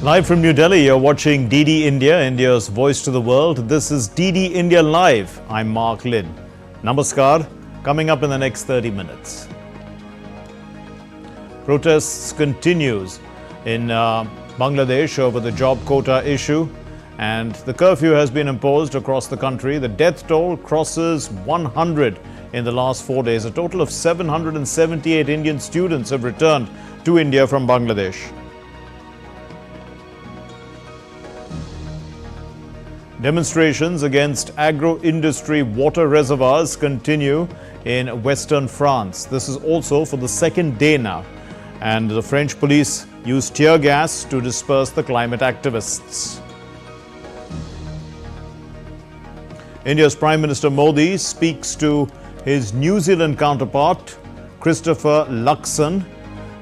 Live from New Delhi, you're watching DD India, India's voice to the world. This is DD India Live. I'm Mark Lynn. Namaskar. Coming up in the next 30 minutes. Protests continues in Bangladesh over the job quota issue, and the curfew has been imposed across the country. The death toll crosses 100 in the last 4 days. A total of 778 Indian students have returned to India from Bangladesh. Demonstrations against agro-industry water reservoirs continue in western France. This is also for the second day now. And the French police used tear gas to disperse the climate activists. India's Prime Minister Modi speaks to his New Zealand counterpart, Christopher Luxon,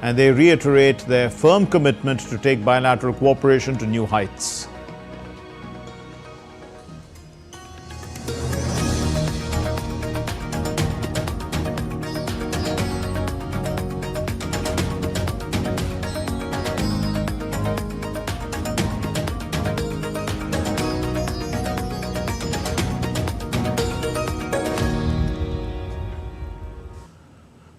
and they reiterate their firm commitment to take bilateral cooperation to new heights.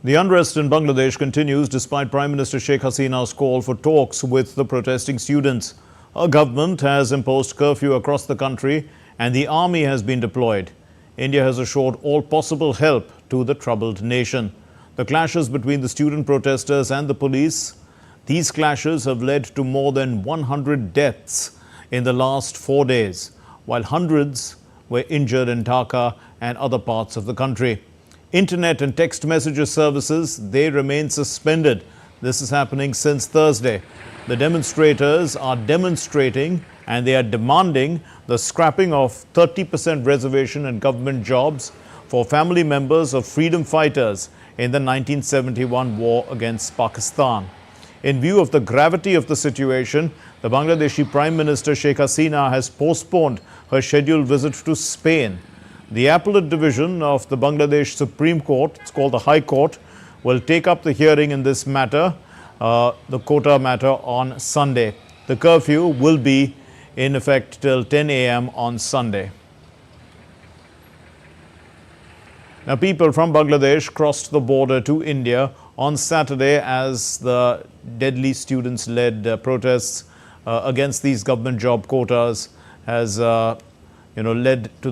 The unrest in Bangladesh continues despite Prime Minister Sheikh Hasina's call for talks with the protesting students. Her government has imposed curfew across the country and the army has been deployed. India has assured all possible help to the troubled nation. The clashes between the student protesters and the police, these clashes have led to more than 100 deaths in the last 4 days, while hundreds were injured in Dhaka and other parts of the country. Internet and text messages services, they remain suspended. This is happening since Thursday. The demonstrators are demonstrating and they are demanding the scrapping of 30% reservation in government jobs for family members of freedom fighters in the 1971 war against Pakistan. In view of the gravity of the situation, the Bangladeshi Prime Minister Sheikh Hasina has postponed her scheduled visit to Spain. The appellate division of the Bangladesh Supreme Court, it's called the High Court, will take up the hearing in this matter, the quota matter, on Sunday. The curfew will be in effect till 10 a.m. on Sunday. Now, people from Bangladesh crossed the border to India on Saturday as the deadly students-led protests against these government job quotas has led to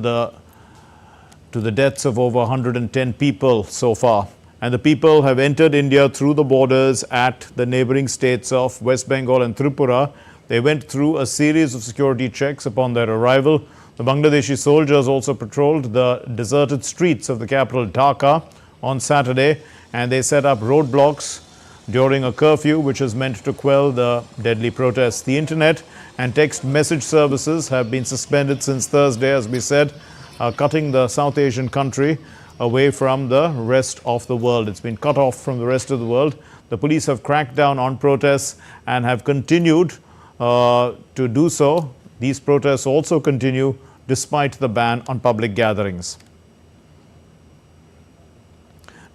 the deaths of over 110 people so far. And the people have entered India through the borders at the neighboring states of West Bengal and Tripura. They went through a series of security checks upon their arrival. The Bangladeshi soldiers also patrolled the deserted streets of the capital Dhaka on Saturday, and they set up roadblocks during a curfew which is meant to quell the deadly protests. The internet and text message services have been suspended since Thursday, as we said, cutting the South Asian country away from the rest of the world. It's been cut off from the rest of the world. The police have cracked down on protests and have continued to do so. These protests also continue despite the ban on public gatherings.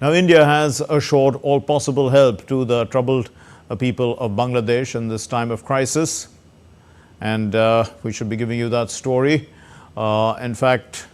Now, India has assured all possible help to the troubled people of Bangladesh in this time of crisis. And we should be giving you that story. In fact,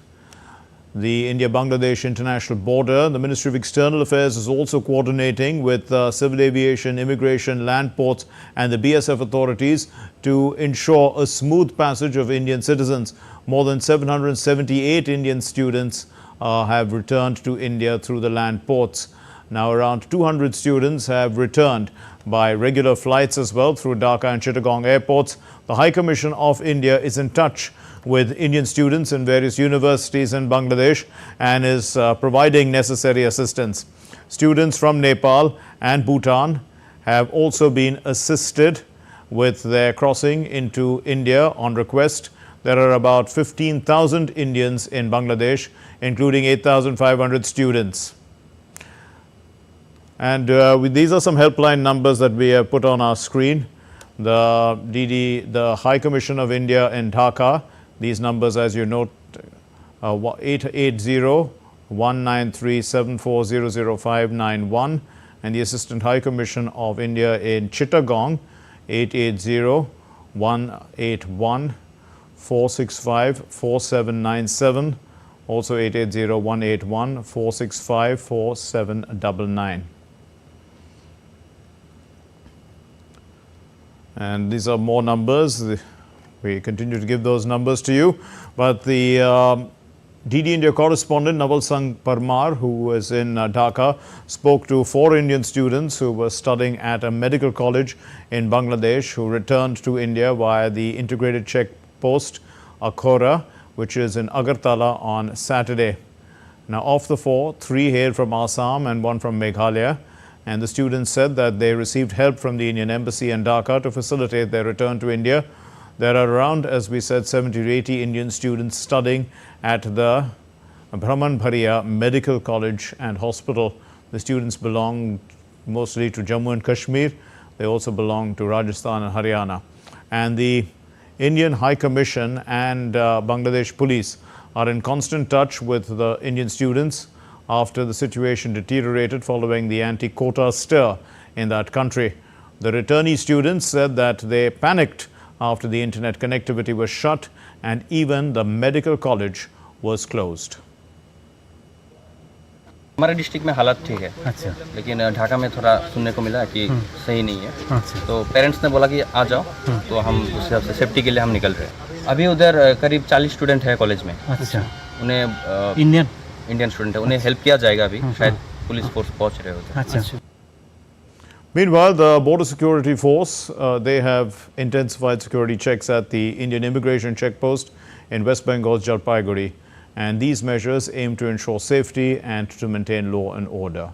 the India-Bangladesh international border, the Ministry of External Affairs is also coordinating with civil aviation, immigration, land ports and the BSF authorities to ensure a smooth passage of Indian citizens. More than 778 Indian students have returned to India through the land ports. Now, around 200 students have returned by regular flights as well through Dhaka and Chittagong airports. The High Commission of India is in touch with Indian students in various universities in Bangladesh and is providing necessary assistance. Students from Nepal and Bhutan have also been assisted with their crossing into India on request. There are about 15,000 Indians in Bangladesh, including 8,500 students. And these are some helpline numbers that we have put on our screen. The High Commission of India in Dhaka, these numbers, as you note, 880-193-7400-591, and the Assistant High Commission of India in Chittagong, 880 181 465 4797. Also 880 181 465 4799. And these are more numbers. We continue to give those numbers to you. But the DD India correspondent Naval Sangh Parmar, who was in Dhaka, spoke to 4 Indian students who were studying at a medical college in Bangladesh, who returned to India via the integrated checkpost Akhora, which is in Agartala, on Saturday. Now, of the 4, 3 hailed from Assam and 1 from Meghalaya. And the students said that they received help from the Indian Embassy in Dhaka to facilitate their return to India. There are around, as we said, 70 to 80 Indian students studying at the Brahmanbharia Medical College and Hospital. The students belong mostly to Jammu and Kashmir. They also belong to Rajasthan and Haryana. And the Indian High Commission and Bangladesh Police are in constant touch with the Indian students after the situation deteriorated following the anti-quota stir in that country. The returnee students said that they panicked after the internet connectivity was shut and even the medical college was closed. हमारे district में हालात ठीक है। अच्छा। लेकिन ढाका में थोड़ा सुनने को मिला कि सही नहीं है। अच्छा। तो पेरेंट्स ने बोला कि आ जाओ, तो हम उस हिसाब से सेफ्टी के लिए हम निकल रहे हैं। अभी उधर करीब 40 स्टूडेंट है कॉलेज में। अच्छा। उन्हें इंडियन स्टूडेंट है, उन्हें हेल्प किया जाएगा अभी, शायद पुलिस फोर्स पहुंच रहे होते। अच्छा। Meanwhile, the Border Security Force, they have intensified security checks at the Indian immigration checkpost in West Bengal's Jalpaiguri. And these measures aim to ensure safety and to maintain law and order.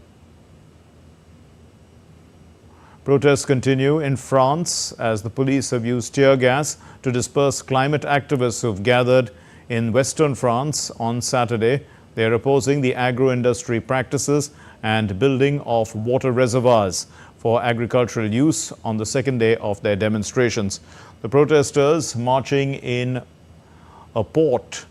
Protests continue in France as the police have used tear gas to disperse climate activists who have gathered in western France on Saturday. They are opposing the agro-industry practices and building of water reservoirs for agricultural use on the second day of their demonstrations. The protesters marching in a port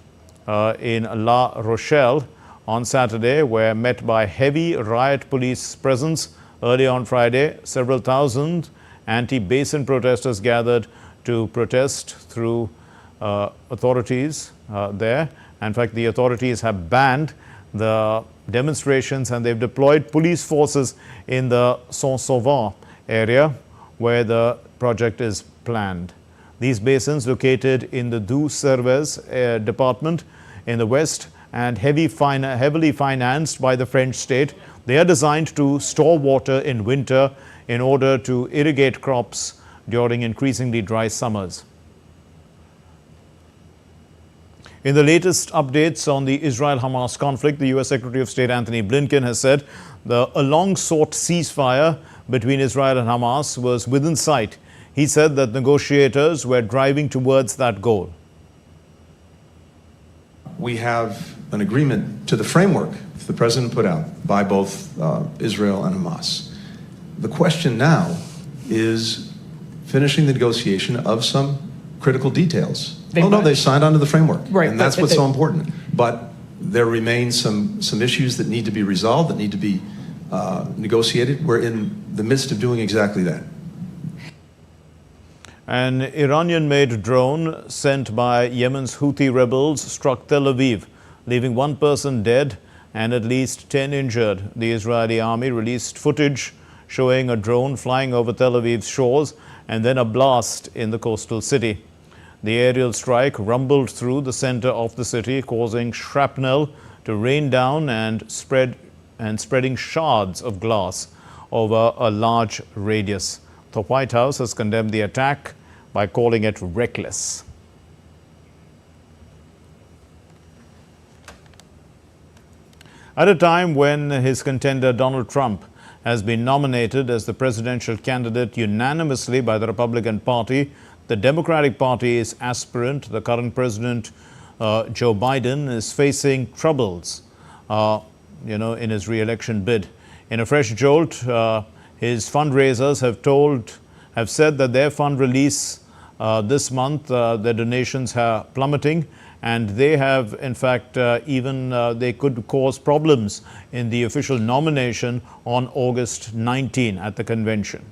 in La Rochelle on Saturday were met by heavy riot police presence. Early on Friday, several thousand anti-basin protesters gathered to protest through authorities there. In fact, the authorities have banned the demonstrations and they've deployed police forces in the Saint-Sauveur area where the project is planned. These basins, located in the Deux-Servais department in the west and heavily financed by the French state, they are designed to store water in winter in order to irrigate crops during increasingly dry summers. In the latest updates on the Israel-Hamas conflict, the U.S. Secretary of State Anthony Blinken has said a long-sought ceasefire between Israel and Hamas was within sight. He said that negotiators were driving towards that goal. We have an agreement to the framework the President put out by both Israel and Hamas. The question now is finishing the negotiation of some critical details. They signed on to the framework, right, and that's what's so important. But there remain some issues that need to be resolved, that need to be negotiated. We're in the midst of doing exactly that. An Iranian-made drone sent by Yemen's Houthi rebels struck Tel Aviv, leaving 1 person dead and at least 10 injured. The Israeli army released footage showing a drone flying over Tel Aviv's shores and then a blast in the coastal city. The aerial strike rumbled through the center of the city, causing shrapnel to rain down and spreading shards of glass over a large radius. The White House has condemned the attack by calling it reckless. At a time when his contender Donald Trump has been nominated as the presidential candidate unanimously by the Republican Party, the Democratic Party's aspirant, the current president Joe Biden, is facing troubles, in his re-election bid. In a fresh jolt, his fundraisers have said that their fund release this month, their donations are plummeting, and they have, in fact, they could cause problems in the official nomination on August 19 at the convention.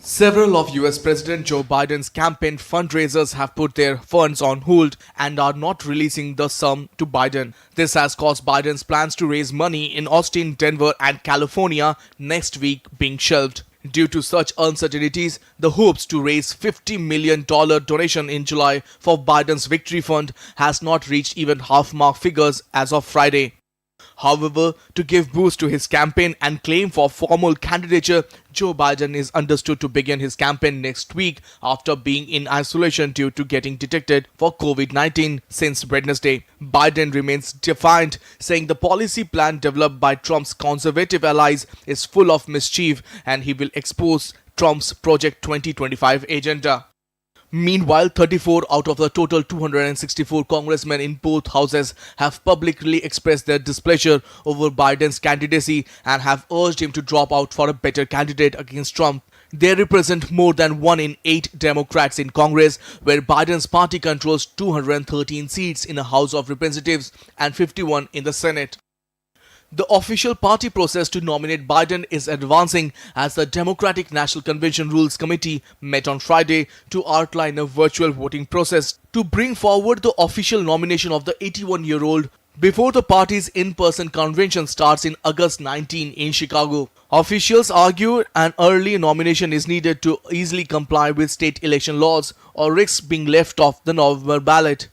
Several of US President Joe Biden's campaign fundraisers have put their funds on hold and are not releasing the sum to Biden. This has caused Biden's plans to raise money in Austin, Denver, and California next week being shelved. Due to such uncertainties, the hopes to raise $50 million donation in July for Biden's victory fund has not reached even half-mark figures as of Friday. However, to give boost to his campaign and claim for formal candidature, Joe Biden is understood to begin his campaign next week after being in isolation due to getting detected for COVID-19 since Wednesday. Biden remains defiant, saying the policy plan developed by Trump's conservative allies is full of mischief and he will expose Trump's Project 2025 agenda. Meanwhile, 34 out of the total 264 congressmen in both houses have publicly expressed their displeasure over Biden's candidacy and have urged him to drop out for a better candidate against Trump. They represent more than 1 in 8 Democrats in Congress, where Biden's party controls 213 seats in the House of Representatives and 51 in the Senate. The official party process to nominate Biden is advancing as the Democratic National Convention Rules Committee met on Friday to outline a virtual voting process to bring forward the official nomination of the 81-year-old before the party's in-person convention starts in August 19 in Chicago. Officials argue an early nomination is needed to easily comply with state election laws or risk being left off the November ballot.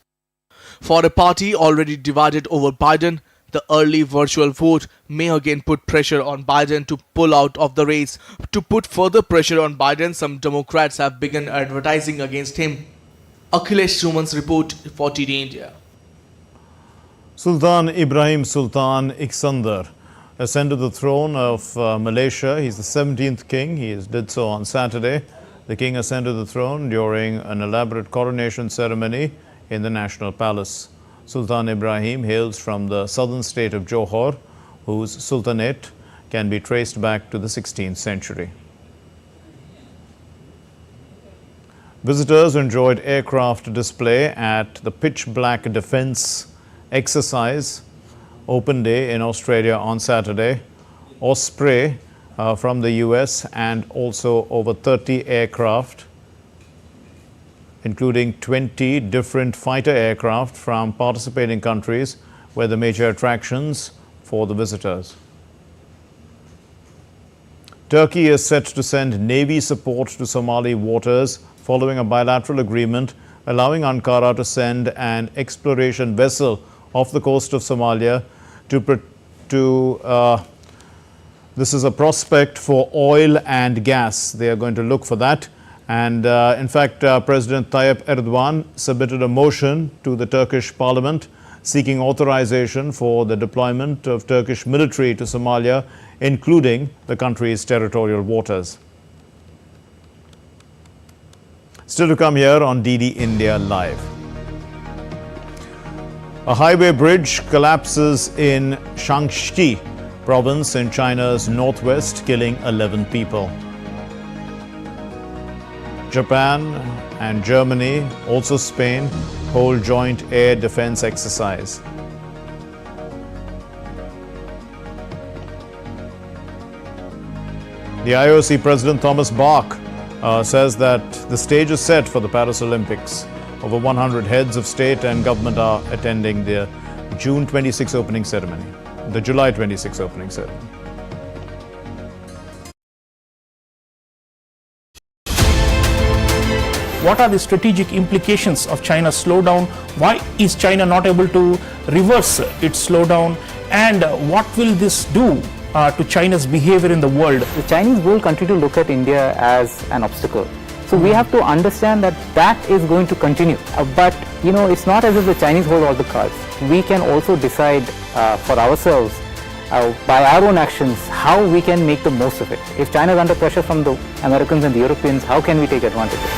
For a party already divided over Biden, the early virtual vote may again put pressure on Biden to pull out of the race. To put further pressure on Biden, some Democrats have begun advertising against him. Akhilesh Suman's report for TD India. Sultan Ibrahim Sultan Iskandar ascended the throne of Malaysia. He's the 17th king. He did so on Saturday. The king ascended the throne during an elaborate coronation ceremony in the National Palace. Sultan Ibrahim hails from the southern state of Johor, whose sultanate can be traced back to the 16th century. Visitors enjoyed aircraft display at the Pitch Black Defense Exercise Open Day in Australia on Saturday. Osprey from the US and also over 30 aircraft, including 20 different fighter aircraft from participating countries, were the major attractions for the visitors. Turkey is set to send Navy support to Somali waters following a bilateral agreement allowing Ankara to send an exploration vessel off the coast of Somalia this is a prospect for oil and gas. They are going to look for that. And in fact, President Tayyip Erdogan submitted a motion to the Turkish parliament seeking authorization for the deployment of Turkish military to Somalia, including the country's territorial waters. Still to come here on DD India Live. A highway bridge collapses in Shaanxi province in China's northwest, killing 11 people. Japan and Germany, also Spain, hold joint air defense exercise. The IOC President Thomas Bach says that the stage is set for the Paris Olympics. Over 100 heads of state and government are attending the June 26 opening ceremony, the July 26 opening ceremony. What are the strategic implications of China's slowdown? Why is China not able to reverse its slowdown? And what will this do to China's behavior in the world? The Chinese will continue to look at India as an obstacle. So we have to understand that that is going to continue. But it's not as if the Chinese hold all the cards. We can also decide for ourselves by our own actions how we can make the most of it. If China is under pressure from the Americans and the Europeans, how can we take advantage of it?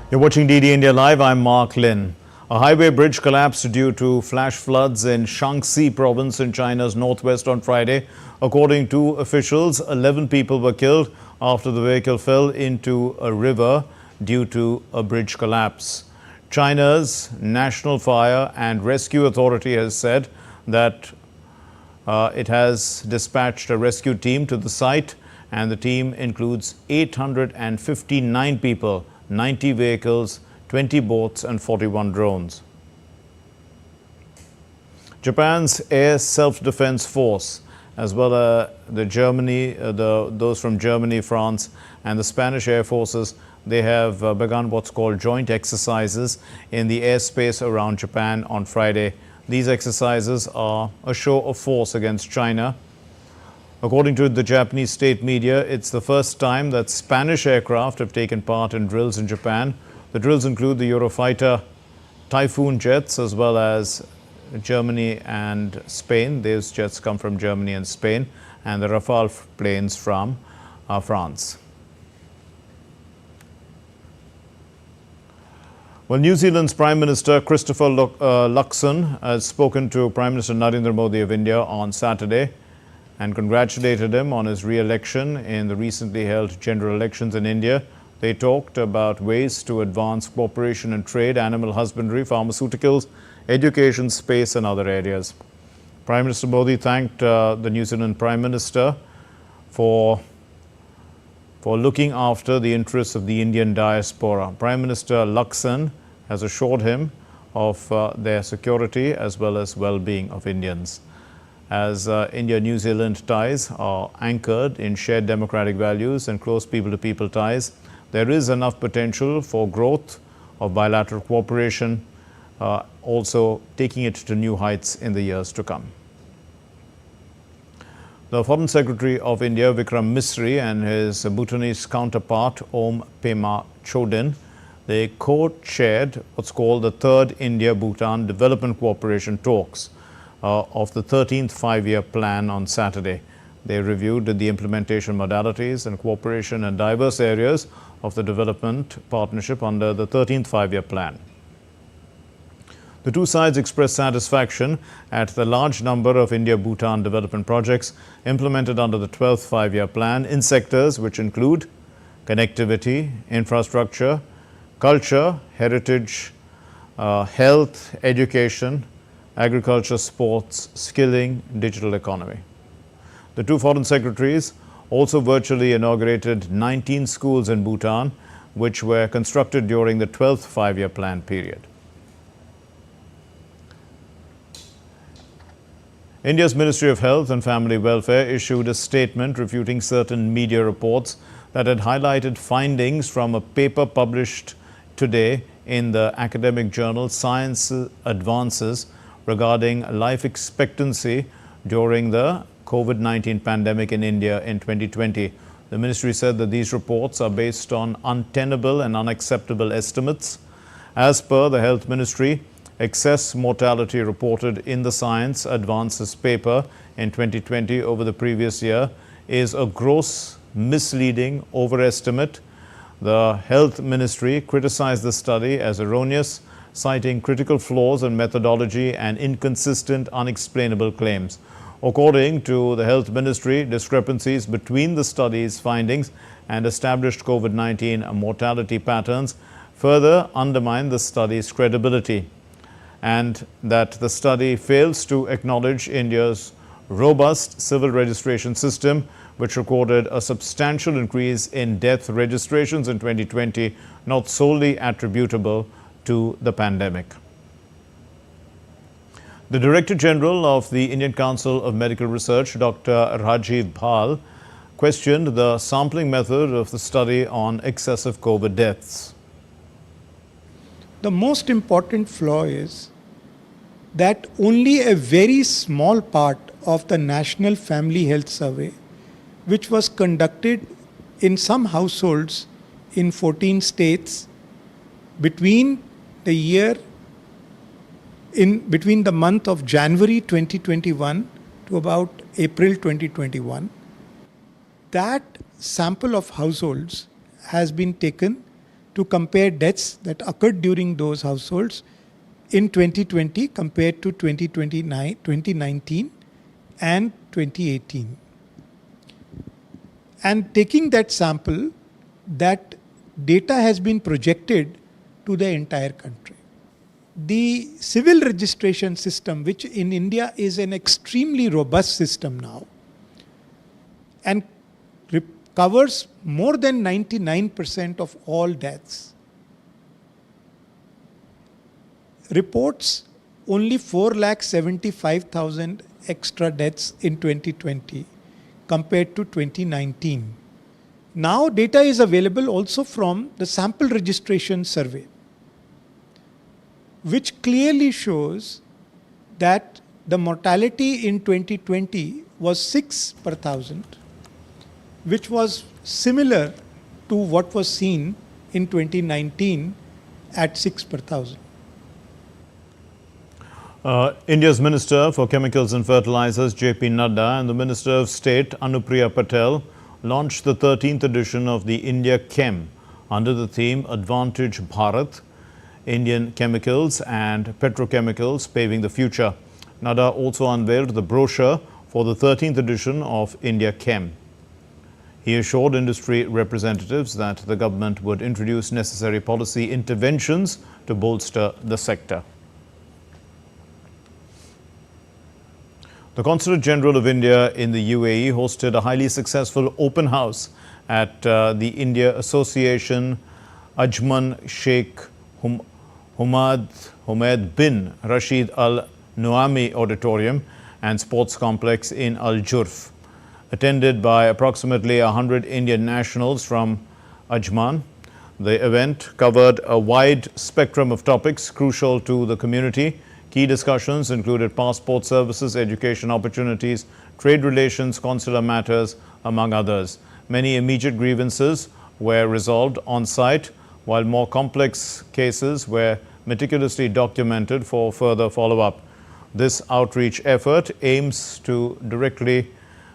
You're watching DD India Live. I'm Mark Lin. A highway bridge collapsed due to flash floods in Shaanxi province in China's northwest on Friday. According to officials, 11 people were killed after the vehicle fell into a river due to a bridge collapse. China's National Fire and Rescue Authority has said that it has dispatched a rescue team to the site, and the team includes 859 people, 90 vehicles, 20 boats and 41 drones. Japan's Air Self-Defense Force, as well as those from Germany, France and the Spanish Air Forces, they have begun what's called joint exercises in the airspace around Japan on Friday. These exercises are a show of force against China. According to the Japanese state media, it's the first time that Spanish aircraft have taken part in drills in Japan. The drills include the Eurofighter Typhoon jets as well as Germany and Spain. Those jets come from Germany and Spain, and the Rafale planes from France. Well, New Zealand's Prime Minister Christopher Luxon has spoken to Prime Minister Narendra Modi of India on Saturday and congratulated him on his re-election in the recently held general elections in India. They talked about ways to advance cooperation in trade, animal husbandry, pharmaceuticals, education, space and other areas. Prime Minister Modi thanked the New Zealand Prime Minister for looking after the interests of the Indian diaspora. Prime Minister Luxon has assured him of their security as well as well-being of Indians. As India-New Zealand ties are anchored in shared democratic values and close people-to-people ties, there is enough potential for growth of bilateral cooperation, also taking it to new heights in the years to come. The Foreign Secretary of India, Vikram Misri, and his Bhutanese counterpart, Om Pema Chodin, they co-chaired what's called the Third India-Bhutan Development Cooperation Talks of the 13th five-year plan on Saturday. They reviewed the implementation modalities and cooperation in diverse areas of the development partnership under the 13th five-year plan. The two sides expressed satisfaction at the large number of India-Bhutan development projects implemented under the 12th five-year plan in sectors which include connectivity, infrastructure, culture, heritage, health, education, agriculture, sports, skilling, digital economy. The two foreign secretaries also virtually inaugurated 19 schools in Bhutan, which were constructed during the 12th five-year plan period. India's Ministry of Health and Family Welfare issued a statement refuting certain media reports that had highlighted findings from a paper published today in the academic journal Science Advances regarding life expectancy during the COVID-19 pandemic in India in 2020. The ministry said that these reports are based on untenable and unacceptable estimates. As per the Health Ministry, excess mortality reported in the Science Advances paper in 2020 over the previous year is a gross, misleading overestimate. The Health Ministry criticized the study as erroneous, citing critical flaws in methodology and inconsistent, unexplainable claims. According to the Health Ministry, discrepancies between the study's findings and established COVID-19 mortality patterns further undermine the study's credibility, and that the study fails to acknowledge India's robust civil registration system, which recorded a substantial increase in death registrations in 2020, not solely attributable to the pandemic. The Director General of the Indian Council of Medical Research, Dr. Rajiv Bhal, questioned the sampling method of the study on excessive COVID deaths. The most important flaw is that only a very small part of the National Family Health Survey, which was conducted in some households in 14 states between the month of January 2021 to about April 2021, that sample of households has been taken to compare deaths that occurred during those households in 2020 compared to 2019 and 2018. And taking that sample, that data has been projected to the entire country. the civil registration system, which in India is an extremely robust system now, and covers more than 99% of all deaths, reports only 4,75,000 extra deaths in 2020 compared to 2019. Now data is available also from the sample registration survey, which clearly shows that the mortality in 2020 was 6 per thousand, which was similar to what was seen in 2019 at 6 per thousand. India's Minister for Chemicals and Fertilizers, J.P. Nadda, and the Minister of State, Anupriya Patel, launched the 13th edition of the India Chem under the theme Advantage Bharat, Indian Chemicals and Petrochemicals Paving the Future. Nadda also unveiled the brochure for the 13th edition of India Chem. He assured industry representatives that the government would introduce necessary policy interventions to bolster the sector. The Consulate General of India in the UAE hosted a highly successful open house at the India Association Ajman Sheikh Humaid bin Rashid Al Nuami Auditorium and Sports Complex in Al Jurf. Attended by approximately 100 Indian nationals from Ajman, the event covered a wide spectrum of topics crucial to the community. Key discussions included passport services, education opportunities, trade relations, consular matters, among others. Many immediate grievances were resolved on site, while more complex cases were meticulously documented for further follow-up. This outreach effort aims to directly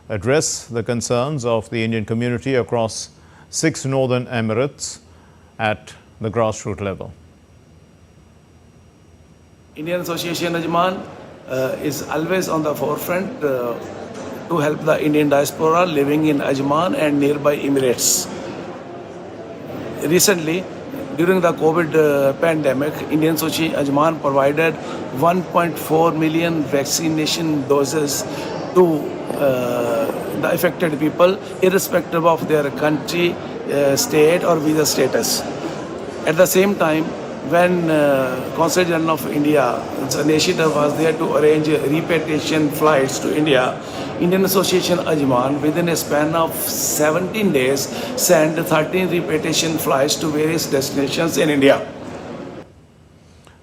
address the concerns of the Indian community across 6 northern emirates at the grassroots level. Indian Association Ajman is always on the forefront to help the Indian diaspora living in Ajman and nearby Emirates. Recently, during the COVID pandemic, Indian Association Ajman provided 1.4 million vaccination doses to the affected people, irrespective of their country, state or visa status. At the same time, when Consul General of India's initiative was there to arrange repatriation flights to India, Indian Association Ajman, within a span of 17 days, sent 13 repatriation flights to various destinations in India.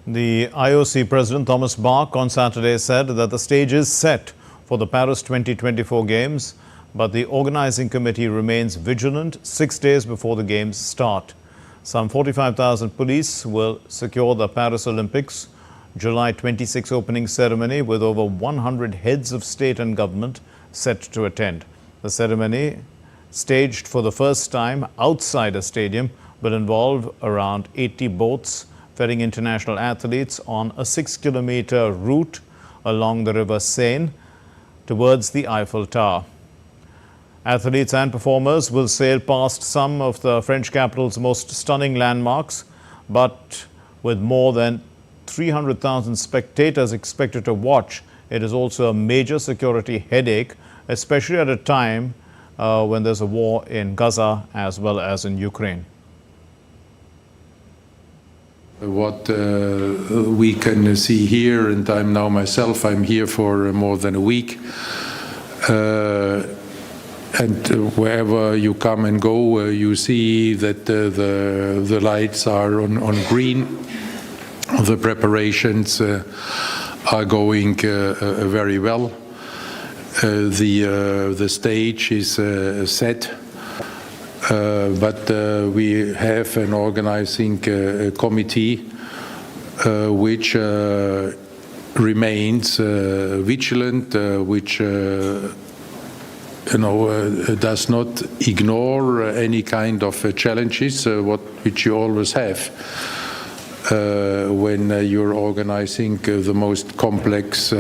The IOC President Thomas Bach on Saturday said that the stage is set for the Paris 2024 Games, but the organizing committee remains vigilant 6 days before the Games start. Some 45,000 police will secure the Paris Olympics July 26 opening ceremony, with over 100 heads of state and government set to attend. The ceremony, staged for the first time outside a stadium, will involve around 80 boats ferrying international athletes on a 6-kilometer route along the River Seine towards the Eiffel Tower. Athletes and performers will sail past some of the French capital's most stunning landmarks, but with more than 300,000 spectators expected to watch, it is also a major security headache, especially at a time when there's a war in Gaza as well as in Ukraine. What we can see here, and I'm here for more than a week, and wherever you come and go, you see that the lights are on green. The preparations are going very well. The stage is set, but we have an organizing committee which remains vigilant, which does not ignore any kind of challenges, which you always have when you're organizing the most complex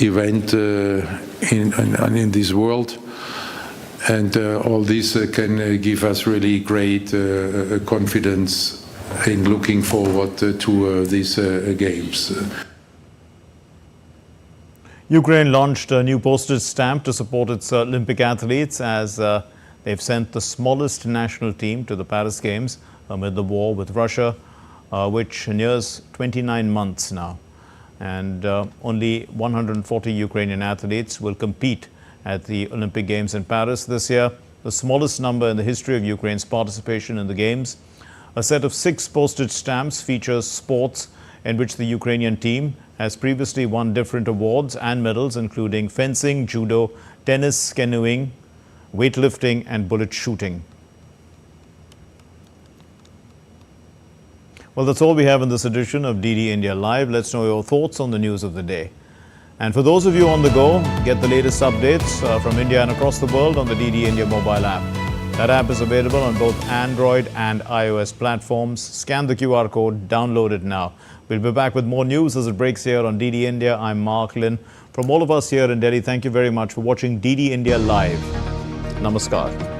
event in this world. And all this can give us really great confidence in looking forward to these games. Ukraine launched a new postage stamp to support its Olympic athletes as they've sent the smallest national team to the Paris Games amid the war with Russia, which nears 29 months now. And only 140 Ukrainian athletes will compete at the Olympic Games in Paris this year, the smallest number in the history of Ukraine's participation in the Games. A set of 6 postage stamps features sports in which the Ukrainian team has previously won different awards and medals, including fencing, judo, tennis, canoeing, weightlifting, and bullet shooting. Well, that's all we have in this edition of DD India Live. Let's know your thoughts on the news of the day. And for those of you on the go, get the latest updates from India and across the world on the DD India mobile app. That app is available on both Android and iOS platforms. Scan the QR code, download it now. We'll be back with more news as it breaks here on DD India. I'm Mark Lin. From all of us here in Delhi, thank you very much for watching DD India Live. Namaskar.